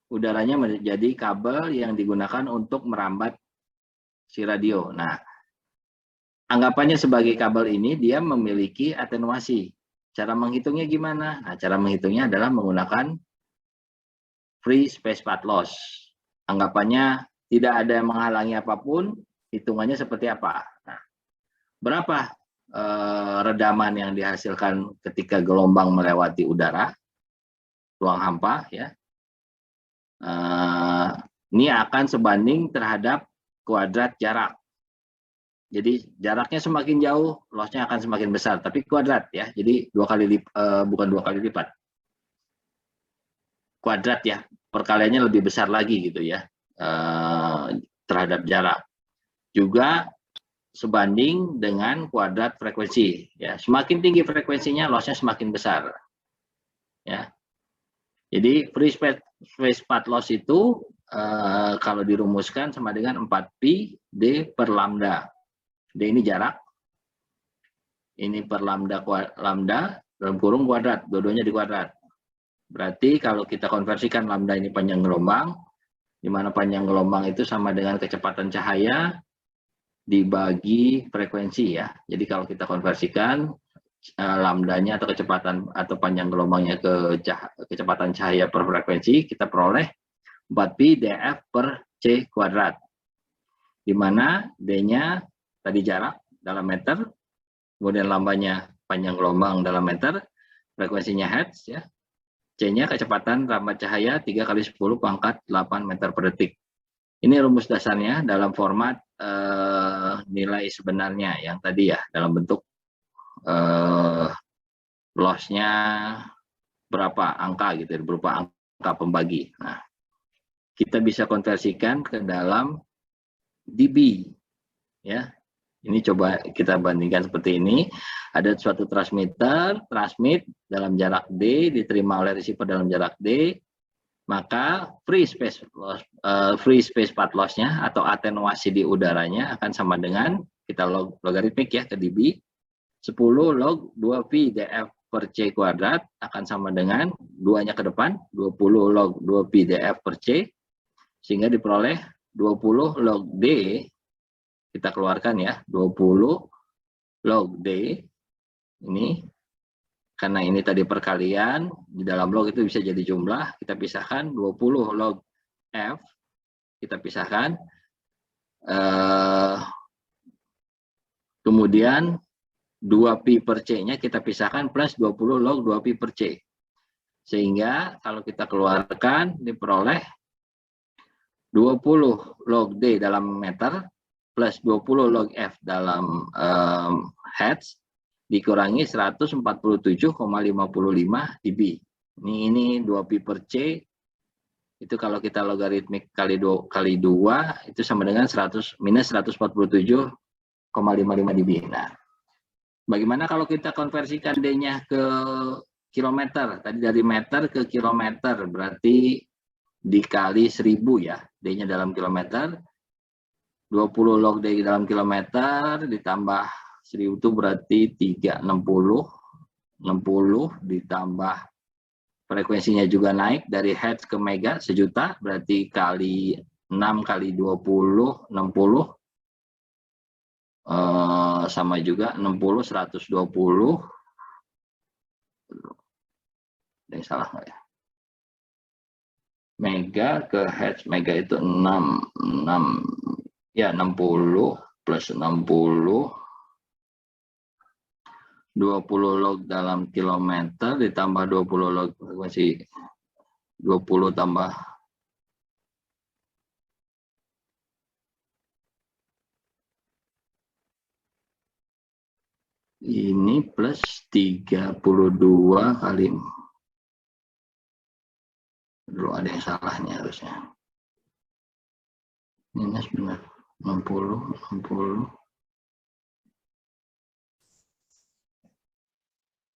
Udaranya menjadi kabel yang digunakan untuk merambat si radio. Nah, anggapannya sebagai kabel ini dia memiliki atenuasi. Cara menghitungnya gimana? Nah, cara menghitungnya adalah menggunakan free space path loss. Anggapannya tidak ada yang menghalangi apapun, hitungannya seperti apa? Nah, berapa redaman yang dihasilkan ketika gelombang melewati udara, ruang hampa ya? Ini akan sebanding terhadap kuadrat jarak. Jadi jaraknya semakin jauh, lossnya akan semakin besar, tapi kuadrat ya. Jadi bukan 2 kali lipat. Kuadrat ya, perkaliannya lebih besar lagi gitu ya, terhadap jarak. Juga sebanding dengan kuadrat frekuensi ya. Semakin tinggi frekuensinya, lossnya semakin besar ya. Jadi free space path loss itu kalau dirumuskan sama dengan 4pi d per lambda. D ini jarak, ini per lambda dalam kurung kuadrat, dua-duanya di kuadrat. Berarti kalau kita konversikan lambda ini panjang gelombang, di mana panjang gelombang itu sama dengan kecepatan cahaya dibagi frekuensi ya. Jadi kalau kita konversikan lambdanya atau kecepatan atau panjang gelombangnya ke kecepatan cahaya per frekuensi, kita peroleh 4pi df per c kuadrat. Di mana d-nya tadi jarak dalam meter, kemudian lambanya panjang gelombang dalam meter, frekuensinya hertz ya. C-nya kecepatan rambat cahaya 3 kali 10 pangkat 8 meter per detik. Ini rumus dasarnya dalam format nilai sebenarnya yang tadi ya, dalam bentuk loss-nya berapa angka gitu, berupa angka pembagi. Nah, kita bisa konversikan ke dalam dB ya. Ini coba kita bandingkan seperti ini. Ada suatu transmit dalam jarak D, diterima oleh receiver dalam jarak D, maka free space path loss-nya atau atenuasi di udaranya akan sama dengan, kita logaritmik ya ke dB, 10 log 2pi df per c kuadrat akan sama dengan 2-nya ke depan, 20 log 2pi df per c, sehingga diperoleh 20 log D, kita keluarkan ya, 20 log D, ini karena ini tadi perkalian, di dalam log itu bisa jadi jumlah, kita pisahkan 20 log F, kita pisahkan, kemudian 2pi per C-nya kita pisahkan plus 20 log 2pi per C. Sehingga kalau kita keluarkan diperoleh 20 log D dalam meter plus 20 log F dalam hertz dikurangi 147,55 dB. Ini 2pi per C, itu kalau kita logaritmik kali 2 itu sama dengan minus 147,55 dB. Nah, bagaimana kalau kita konversikan D-nya ke kilometer? Tadi dari meter ke kilometer, berarti dikali 1000 ya, D-nya dalam kilometer. 20 log D dalam kilometer ditambah 1000 itu berarti 360. 60 ditambah frekuensinya juga naik dari hertz ke mega, 1.000.000, berarti kali 6 kali 20, 60. Sama juga 60, 120. Ada yang salah nggak ya? Mega ke hertz, mega itu 6 ya, 60 plus 60, 20 log dalam kilometer ditambah 20 log frekuensi, 20 tambah ini plus 32 kali, dulu ada yang salahnya harusnya, minus benar 60.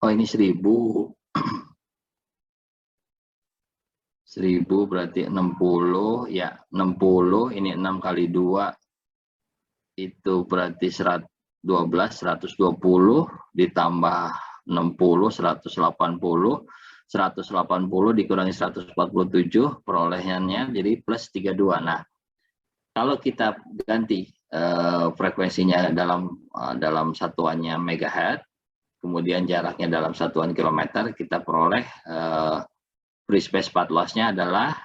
Oh, ini 1000. 1000 berarti 60 ya, 60 ini 6 kali 2 itu berarti 120 ditambah 60 180 dikurangi 147 perolehannya jadi plus 32. Nah, kalau kita ganti frekuensinya dalam satuannya megahertz, kemudian jaraknya dalam satuan kilometer, kita peroleh free space path loss-nya adalah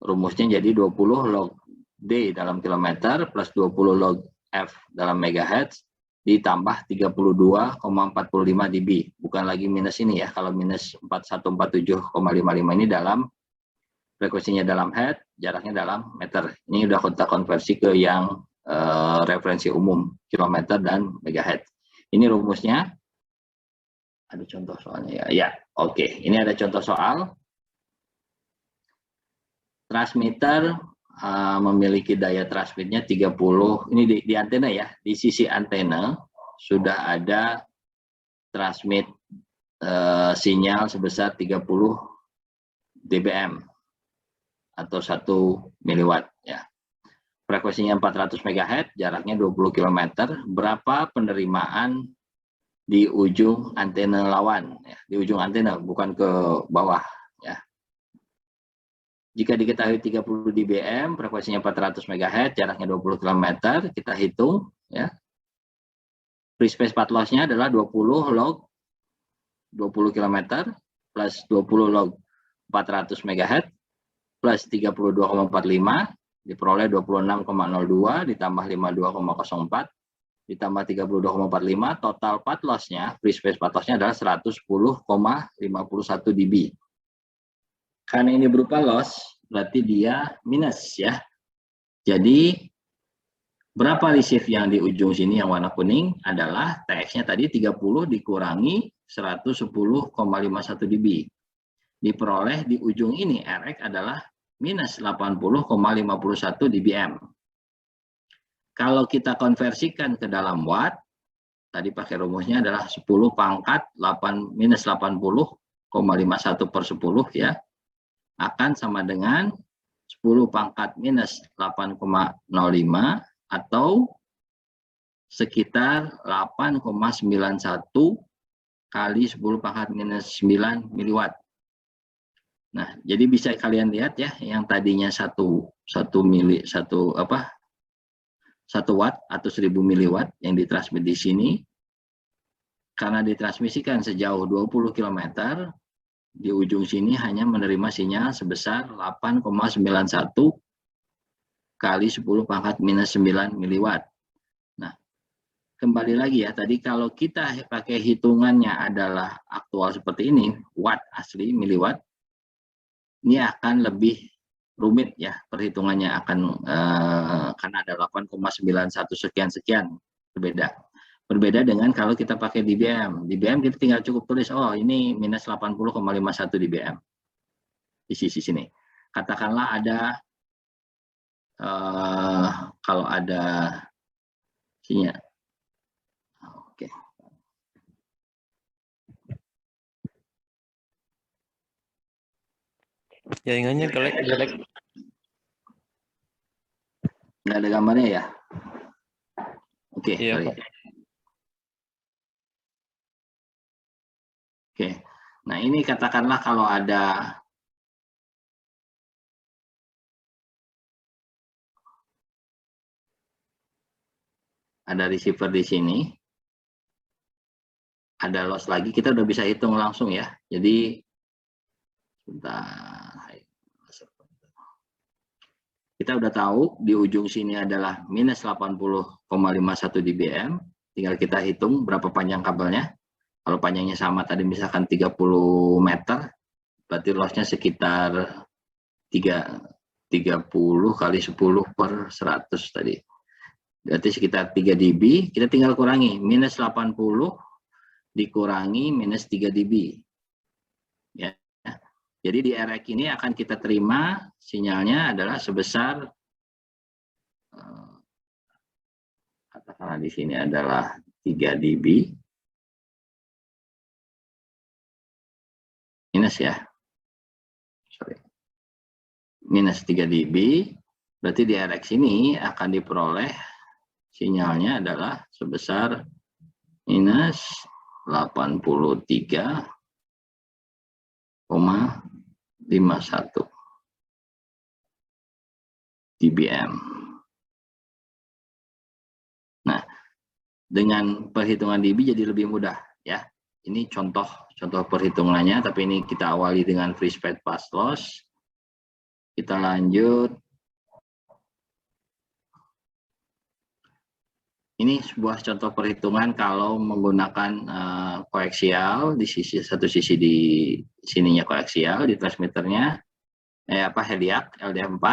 rumusnya jadi 20 log D dalam kilometer plus 20 log F dalam megahertz ditambah 32,45 dB. Bukan lagi minus ini ya, kalau minus 4147,55 ini dalam frekuensinya dalam hertz, jaraknya dalam meter. Ini udah kita konversi ke yang referensi umum, kilometer dan megahertz. Ini rumusnya. Ada contoh soalnya ya. Ya, oke. Ini ada contoh soal. Transmitter memiliki daya transmitnya 30. Ini di antena ya. Di sisi antena sudah ada transmit sinyal sebesar 30 dBm atau 1 miliwatt ya. Frekuensinya 400 MHz, jaraknya 20 km. Berapa penerimaan di ujung antena lawan ya, di ujung antena, bukan ke bawah ya. Jika diketahui 30 dBm, frekuensinya 400 MHz, jaraknya 20 km, kita hitung ya. Free space path loss-nya adalah 20 log 20 km plus 20 log 400 MHz plus 32,45 diperoleh 26,02 ditambah 52,04 ditambah 32,45, total path loss-nya, free space path loss-nya adalah 110,51 dB. Karena ini berupa loss, berarti dia minus ya. Jadi berapa receive yang di ujung sini yang warna kuning adalah TX-nya tadi 30 dikurangi 110,51 dB. Diperoleh di ujung ini RX adalah minus 80,51 dBm. Kalau kita konversikan ke dalam watt, tadi pakai rumusnya adalah 10 pangkat 8 minus 80,51 per 10 ya, akan sama dengan 10 pangkat minus 8,05 atau sekitar 8,91 kali 10 pangkat minus 9 miliwatt. Nah, jadi bisa kalian lihat ya, yang tadinya 1 watt atau 1000 miliwatt yang ditransmit di sini, karena ditransmisikan sejauh 20 km, di ujung sini hanya menerima sinyal sebesar 8,91 kali 10 pangkat minus 9 miliwatt. Nah, kembali lagi ya, tadi kalau kita pakai hitungannya adalah aktual seperti ini, watt asli miliwatt, ini akan lebih rumit ya perhitungannya, akan karena ada 8,91 sekian berbeda dengan kalau kita pakai dBm. DBm kita tinggal cukup tulis, oh ini minus 80,51 dBm di sisi sini. Katakanlah ada kalau ada sinyal, oke. Jaringannya jelek. Nggak ada gambarnya ya? Oke, Iya, sorry. Pak. Oke, nah ini katakanlah kalau ada receiver di sini, ada loss lagi, kita udah bisa hitung langsung ya. Jadi kita udah tahu di ujung sini adalah minus 80,51 dBm. Tinggal kita hitung berapa panjang kabelnya. Kalau panjangnya sama tadi misalkan 30 meter, berarti lossnya sekitar 30 kali 10 per 100 tadi. Berarti sekitar 3 dB, kita tinggal kurangi. Minus 80 dikurangi minus 3 dB. Ya. Jadi di RX ini akan kita terima sinyalnya adalah sebesar, katakanlah di sini adalah 3 dB. Minus ya. Sorry. Minus 3 dB. Berarti di RX ini akan diperoleh sinyalnya adalah sebesar minus 83,51 dBm. Nah, dengan perhitungan dB jadi lebih mudah ya. Ini contoh perhitungannya, tapi ini kita awali dengan free space path loss. Kita lanjut. Ini sebuah contoh perhitungan kalau menggunakan koaksial, di satu sisi di sininya koaksial, di transmitternya. Heliac LDF4.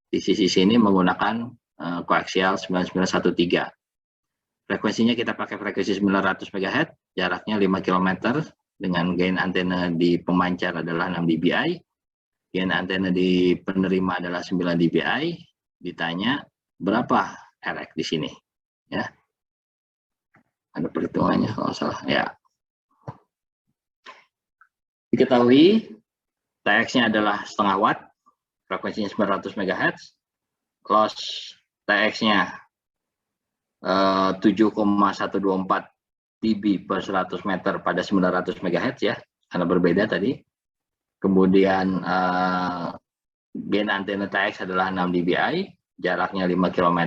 Di sisi sini menggunakan koaksial 9913. Frekuensinya kita pakai frekuensi 900 MHz, jaraknya 5 km, dengan gain antena di pemancar adalah 6 dBi, gain antena di penerima adalah 9 dBi. Ditanya berapa RX di sini, ya. Ada perhitungannya kalau salah, ya. Diketahui TX-nya adalah setengah watt, frekuensinya 900 MHz, loss TX-nya 7,124 dB per 100 meter pada 900 MHz ya, karena berbeda tadi. Kemudian gain antena TX adalah 6 dBi, jaraknya 5 km.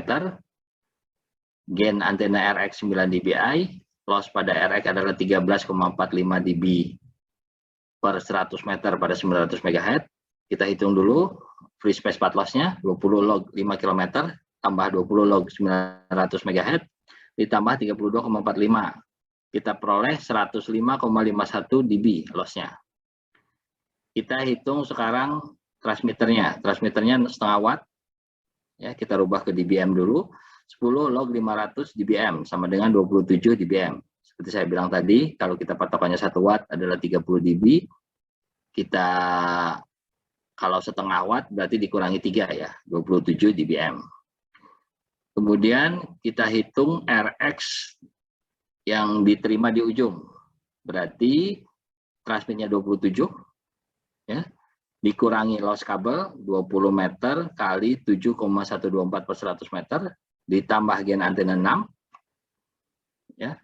Gain antena RX 9 dBi, loss pada RX adalah 13,45 dB per 100 meter pada 900 MHz. Kita hitung dulu free space path loss-nya, 20 log 5 km, tambah 20 log 900 MHz, ditambah 32,45. Kita peroleh 105,51 dB loss-nya. Kita hitung sekarang transmitternya. Transmitternya setengah watt. Ya, kita rubah ke dBm dulu. 10 log 500 dBm sama dengan 27 dBm. Seperti saya bilang tadi, kalau kita patokannya 1 watt adalah 30 dB. Kita kalau setengah watt berarti dikurangi 3 ya, 27 dBm. Kemudian kita hitung RX yang diterima di ujung. Berarti transmitnya 27 ya, dikurangi loss kabel 20 meter kali 7,124 per 100 meter, ditambah gain antena 6 ya.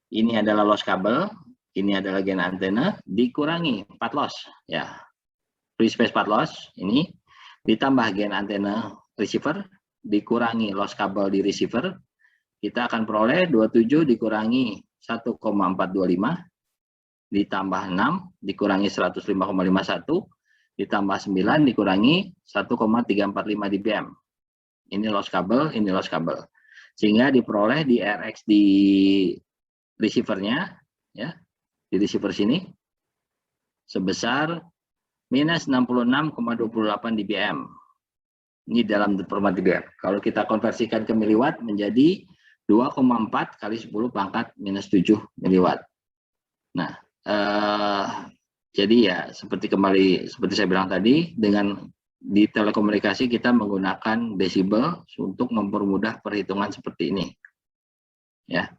Ini adalah loss kabel, ini adalah gain antena, dikurangi path loss ya. Free space path loss ini ditambah gain antena receiver, dikurangi loss kabel di receiver, kita akan peroleh 27 dikurangi 1,425 ditambah 6 dikurangi 105,51 ditambah 9 dikurangi 1,345 dBm. Ini loss kabel, ini loss kabel. Sehingga diperoleh di RX di receivernya ya, di receiver sini sebesar minus 66,28 dBm. Ini dalam format dBm. Kalau kita konversikan ke miliwatt menjadi 2,4 kali 10 pangkat minus 7 miliwatt. Nah, jadi ya seperti saya bilang tadi, dengan di telekomunikasi kita menggunakan desibel untuk mempermudah perhitungan seperti ini. Ya.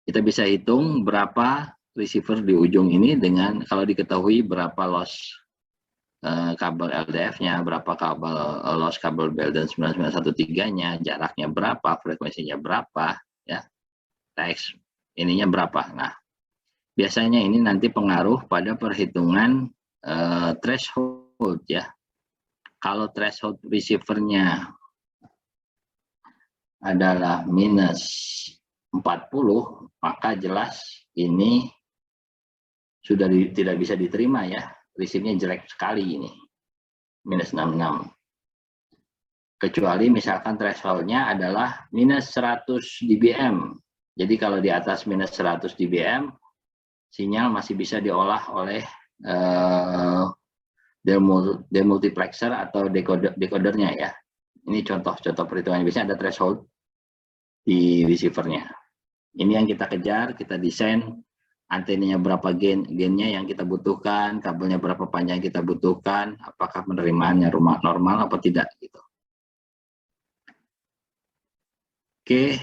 Kita bisa hitung berapa receiver di ujung ini dengan kalau diketahui berapa loss kabel LDF-nya, berapa kabel loss kabel Belden 9913-nya, jaraknya berapa, frekuensinya berapa, ya, TX ininya berapa. Nah, biasanya ini nanti pengaruh pada perhitungan threshold ya. Kalau threshold receivernya adalah minus 40, maka jelas ini sudah tidak bisa diterima ya. Receive-nya jelek sekali ini, minus 66. Kecuali misalkan threshold-nya adalah minus 100 dBm. Jadi kalau di atas minus 100 dBm, sinyal masih bisa diolah oleh demultiplexer atau decodernya ya. Ini contoh-contoh perhitungan. Biasanya ada threshold di receivernya. Ini yang kita kejar, kita desain antenanya berapa gainnya yang kita butuhkan, kabelnya berapa panjang yang kita butuhkan, apakah penerimaannya normal apa tidak gitu. Oke.